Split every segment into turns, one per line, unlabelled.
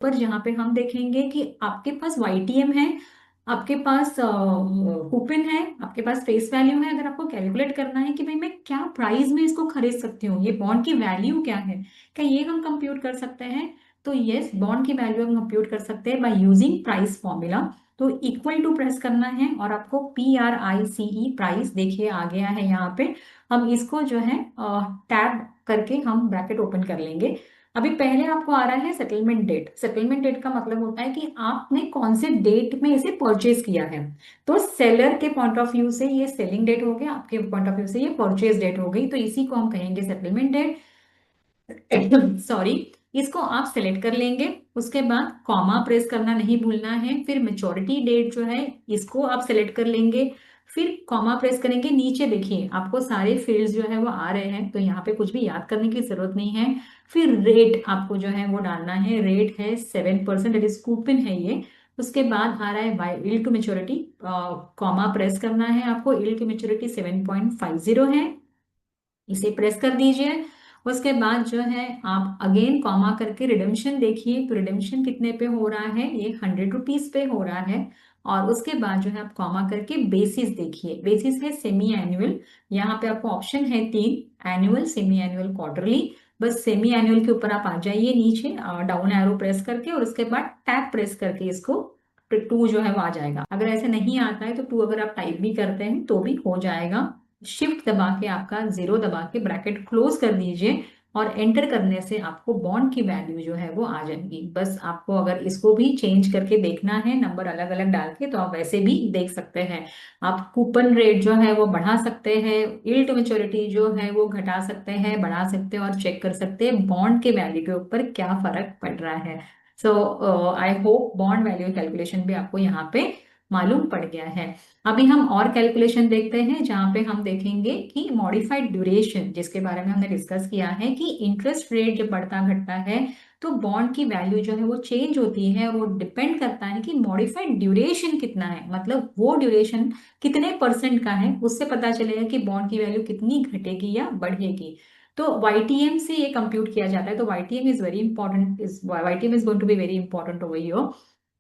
पर जहाँ पे हम देखेंगे कि आपके पास YTM है, आपके पास कूपन है, आपके पास फेस वैल्यू है। अगर आपको कैलकुलेट करना है कि भाई मैं क्या प्राइस में इसको खरीद सकती हूँ, ये बॉन्ड की वैल्यू क्या है, क्या ये हम कंप्यूट कर सकते हैं? तो यस, बॉन्ड की वैल्यू हम कंप्यूट कर सकते हैं बाय यूजिंग प्राइस फॉर्मूला। तो इक्वल टू प्रेस करना है और आपको PRICE प्राइस देखिए आ गया है यहाँ पे। हम इसको जो है टैब करके हम ब्रैकेट ओपन कर लेंगे। अभी पहले आपको आ रहा है सेटलमेंट डेट। सेटलमेंट डेट का मतलब होता है कि आपने कौन से डेट में इसे परचेज किया है। तो सेलर के पॉइंट ऑफ व्यू से ये सेलिंग डेट हो गया, आपके पॉइंट ऑफ व्यू से ये परचेज डेट हो गई, तो इसी को हम कहेंगे सेटलमेंट डेट। सॉरी, इसको आप सेलेक्ट कर लेंगे। उसके बाद कॉमा प्रेस करना नहीं भूलना है। फिर मेच्योरिटी डेट जो है इसको आप सेलेक्ट कर लेंगे, फिर कॉमा प्रेस करेंगे। नीचे देखिए आपको सारे फील्ड्स जो है वो आ रहे हैं, तो यहाँ पे कुछ भी याद करने की जरूरत नहीं है। फिर रेट आपको जो है वो डालना है, रेट है 7%, दैट इज कूपन है ये। उसके बाद आ रहा है by yield to maturity, comma press करना है आपको, इल टू मेच्योरिटी 7.50 है, इसे प्रेस कर दीजिए। उसके बाद जो है आप अगेन कॉमा करके रिडेम्पशन देखिए, तो रिडेम्पशन कितने पे हो रहा है, ये 100 रुपीज पे हो रहा है। और उसके बाद जो है आप कॉमा करके बेसिस देखिए, बेसिस है सेमी एनुअल। यहाँ पे आपको ऑप्शन है तीन, एनुअल, सेमी एनुअल, क्वार्टरली। बस सेमी एनुअल के ऊपर आप आ जाइए नीचे डाउन एरो प्रेस करके, और उसके बाद टैप प्रेस करके इसको टू जो है वो आ जाएगा। अगर ऐसे नहीं आता है तो टू अगर आप टाइप भी करते हैं तो भी हो जाएगा। शिफ्ट दबा के आपका जीरो दबा के ब्रैकेट क्लोज कर दीजिए, और एंटर करने से आपको बॉन्ड की वैल्यू जो है वो आ जाएगी। बस आपको अगर इसको भी चेंज करके देखना है नंबर अलग अलग डाल के, तो आप वैसे भी देख सकते हैं। आप कूपन रेट जो है वो बढ़ा सकते हैं, यील्ड टू मैच्योरिटी जो है वो घटा सकते हैं, बढ़ा सकते हैं, और चेक कर सकते हैं बॉन्ड के वैल्यू के ऊपर क्या फर्क पड़ रहा है। So I hope bond value calculation भी आपको यहाँ पे मालूम पड़ गया है। अभी हम और कैलकुलेशन देखते हैं, जहां पे हम देखेंगे कि मॉडिफाइड ड्यूरेशन, जिसके बारे में हमने डिस्कस किया है कि इंटरेस्ट रेट जब बढ़ता घटता है तो बॉन्ड की वैल्यू जो है वो चेंज होती है। वो डिपेंड करता है कि मॉडिफाइड ड्यूरेशन कितना है, मतलब वो ड्यूरेशन कितने परसेंट का है, उससे पता चलेगा कि बॉन्ड की वैल्यू कितनी घटेगी या बढ़ेगी। तो YTM से ये कंप्यूट किया जाता है। तो YTM is very important, is YTM is going to be very important over here.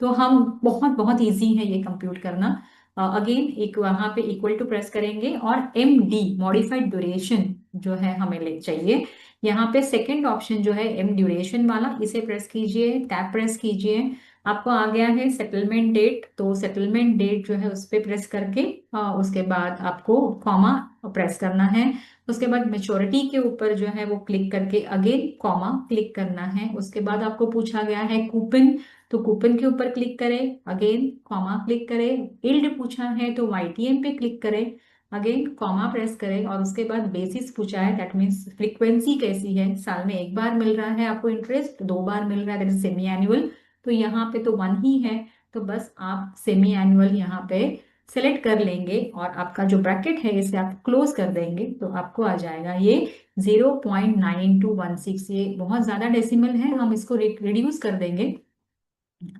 तो हम बहुत बहुत इजी है ये कंप्यूट करना। अगेन एक वहां पे इक्वल टू प्रेस करेंगे और MD मॉडिफाइड ड्यूरेशन जो है हमें ले चाहिए। यहाँ पे सेकंड ऑप्शन जो है M ड्यूरेशन वाला, इसे प्रेस कीजिए, टैप प्रेस कीजिए। आपको आ गया है सेटलमेंट डेट, तो सेटलमेंट डेट जो है उस पर प्रेस करके उसके बाद आपको कॉमा प्रेस करना है। उसके बाद मेच्योरिटी के ऊपर जो है वो क्लिक करके अगेन कॉमा क्लिक करना है। उसके बाद आपको पूछा गया है कूपन, तो कूपन के ऊपर क्लिक करें, अगेन कॉमा क्लिक करें। इल्ड पूछा है तो YTM पे क्लिक करें, अगेन कॉमा प्रेस करें। और उसके बाद बेसिस पूछा है, दैट मीन्स फ्रीक्वेंसी कैसी है, साल में एक बार मिल रहा है आपको इंटरेस्ट, दो बार मिल रहा है, दैट इज सेमी एनुअल। तो यहाँ पे तो वन ही है, तो बस आप सेमी एनुअल यहाँ पे सेलेक्ट कर लेंगे, और आपका जो ब्रैकेट है इसे आप क्लोज कर देंगे, तो आपको आ जाएगा ये 0.9216। ये बहुत ज्यादा डेसिमल है, हम इसको रिड्यूस कर देंगे।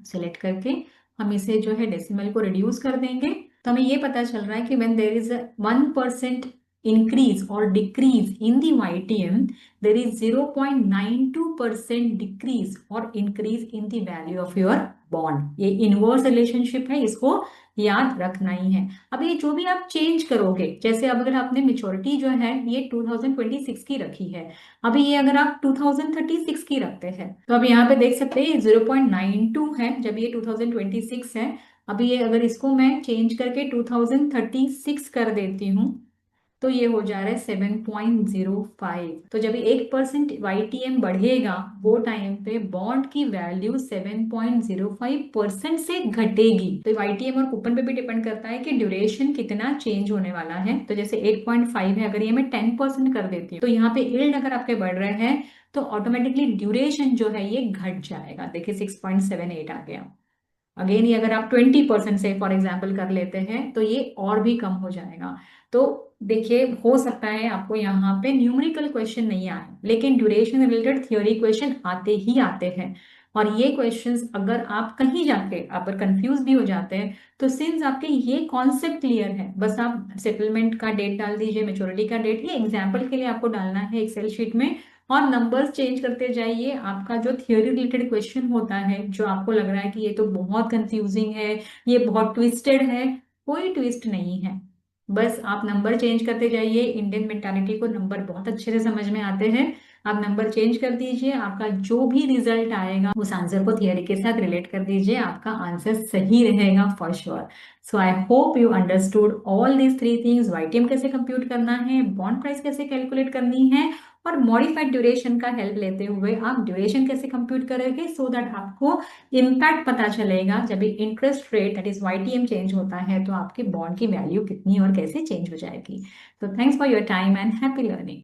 सिलेक्ट करके हम इसे जो है डेसिमल को रिड्यूस कर देंगे, तो हमें ये पता चल रहा है कि व्हेन देयर इज 1% इंक्रीज और decrease in the YTM, there is 0.92% decrease और increase in the value of your bond. ये इनवर्स रिलेशनशिप है, इसको याद रखना ही है। अब ये जो भी आप चेंज करोगे, जैसे अब अगर आपने मेच्योरिटी जो है ये 2026 की रखी है, अभी ये अगर आप 2036 की रखते हैं, तो अब यहाँ पे देख सकते हैं 0.92 है जब ये 2026 है। अभी ये अगर इसको मैं चेंज करके 2036 कर देती हूँ, तो ये हो जा रहा है 7.05। तो जब 1% YTM बढ़ेगा वो टाइम पे बॉन्ड की वैल्यू 7.05% से घटेगी। तो YTM और कूपन पे भी डिपेंड करता है कि ड्यूरेशन कितना चेंज होने वाला है। तो जैसे 8.5 है, अगर ये मैं 10% कर देती हूँ, तो यहाँ पे यील्ड अगर आपके बढ़ रहे हैं तो ऑटोमेटिकली ड्यूरेशन जो है ये घट जाएगा। देखिए 6.78 आ गया। अगेन ये अगर आप 20% से फॉर एग्जाम्पल कर लेते हैं तो ये और भी कम हो जाएगा। तो देखिए हो सकता है आपको यहाँ पे न्यूमेरिकल क्वेश्चन नहीं आए, लेकिन ड्यूरेशन रिलेटेड थ्योरी क्वेश्चन आते ही आते हैं। और ये क्वेश्चंस अगर आप कहीं जाके अगर कंफ्यूज भी हो जाते हैं, तो सिंस आपके ये कॉन्सेप्ट क्लियर है, बस आप सेटलमेंट का डेट डाल दीजिए, मेच्योरिटी का डेट, ये एग्जाम्पल के लिए आपको डालना है एक्सेल शीट में। और नंबर्स चेंज करते जाइए। आपका जो थियोरी रिलेटेड क्वेश्चन होता है, जो आपको लग रहा है कि ये तो बहुत कंफ्यूजिंग है, ये बहुत ट्विस्टेड है, कोई ट्विस्ट नहीं है। बस आप नंबर चेंज करते जाइए। इंडियन मेंटालिटी को नंबर बहुत अच्छे से समझ में आते हैं। आप नंबर चेंज कर दीजिए, आपका जो भी रिजल्ट आएगा उस आंसर को थियरी के साथ रिलेट कर दीजिए, आपका आंसर सही रहेगा for sure. So I hope you understood all these three things. YTM कैसे कंप्यूट करना है, बॉन्ड प्राइस कैसे कैलकुलेट करनी है, और मॉडिफाइड ड्यूरेशन का हेल्प लेते हुए आप ड्यूरेशन कैसे कंप्यूट करोगे, सो दैट आपको इम्पैक्ट पता चलेगा जब interest rate that is YTM change होता है तो आपके बॉन्ड की वैल्यू कितनी और कैसे चेंज हो जाएगी। तो thanks for your time and happy learning.